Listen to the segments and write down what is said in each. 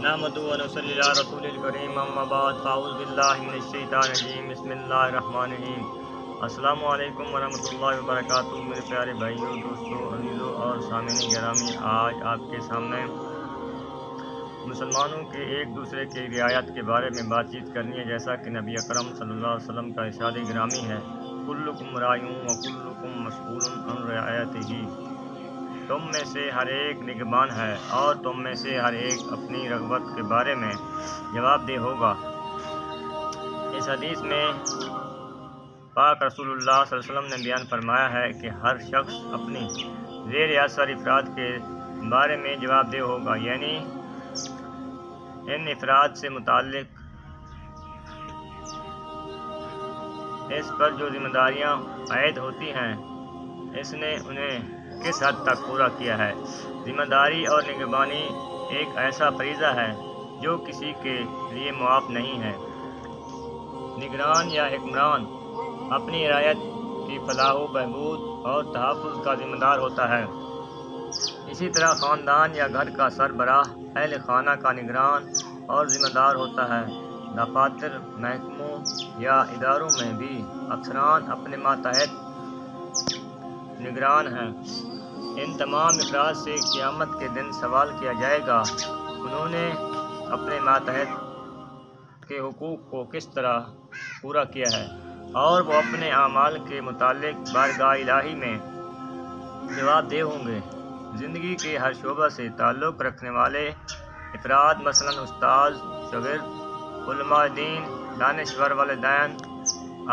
نحمدہ و نصلی علی رسول الکریم اما بعد فاعوذ باللہ من الشیطان الرجیم بسم اللہ الرحمن الرحیم۔ السلام علیکم ورحمۃ اللہ وبرکاتہ۔ میرے پیارے بھائیوں، دوستوں، عزیزوں اور سامعین گرامی، آج آپ کے سامنے مسلمانوں کے ایک دوسرے کی رعایت کے بارے میں بات چیت کرنی ہے، جیسا کہ نبی اکرم صلی اللہ علیہ وسلم کا ارشاد گرامی ہے، کلکم راع و کلکم مسئول عن رعیتہ۔ تم میں سے ہر ایک نگہبان ہے اور تم میں سے ہر ایک اپنی رغبت کے بارے میں جواب دہ ہوگا۔ اس حدیث میں پاک رسول اللہ صلی اللہ علیہ وسلم نے بیان فرمایا ہے کہ ہر شخص اپنی زیر اثر افراد کے بارے میں جواب دہ ہوگا، یعنی ان افراد سے متعلق اس پر جو ذمہ داریاں عائد ہوتی ہیں، اس نے انہیں کس حد تک پورا کیا ہے۔ ذمہ داری اور نگہبانی ایک ایسا فریضہ ہے جو کسی کے لیے معاف نہیں ہے۔ نگران یا حکمران اپنی رعیت کی فلاح و بہبود اور تحفظ کا ذمہ دار ہوتا ہے۔ اسی طرح خاندان یا گھر کا سربراہ اہل خانہ کا نگران اور ذمہ دار ہوتا ہے۔ دفاتر، محکموں یا اداروں میں بھی افسران اپنے ماتحت نگران ہیں۔ ان تمام افراد سے قیامت کے دن سوال کیا جائے گا، انہوں نے اپنے ماتحت کے حقوق کو کس طرح پورا کیا ہے، اور وہ اپنے اعمال کے متعلق بارگاہ الہی میں جواب دہ ہوں گے۔ زندگی کے ہر شعبہ سے تعلق رکھنے والے افراد، مثلاً استاد، شاگرد، علماء دین، دانشور، والدین،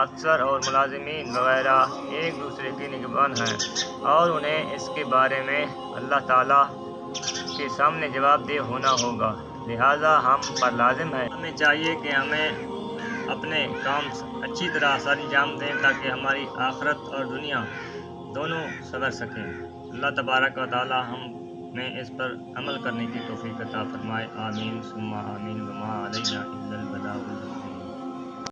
افسر اور ملازمین وغیرہ ایک دوسرے کے نگہبان ہیں اور انہیں اس کے بارے میں اللہ تعالیٰ کے سامنے جواب دہ ہونا ہوگا۔ لہٰذا ہم پر لازم ہے، ہمیں چاہیے کہ ہمیں اپنے کام اچھی طرح سر انجام دیں تاکہ ہماری آخرت اور دنیا دونوں سنور سکیں۔ اللہ تبارک و تعالیٰ ہمیں اس پر عمل کرنے کی توفیق عطا فرمائے۔ آمین ثم آمین۔ وما علینا الا البلاغ۔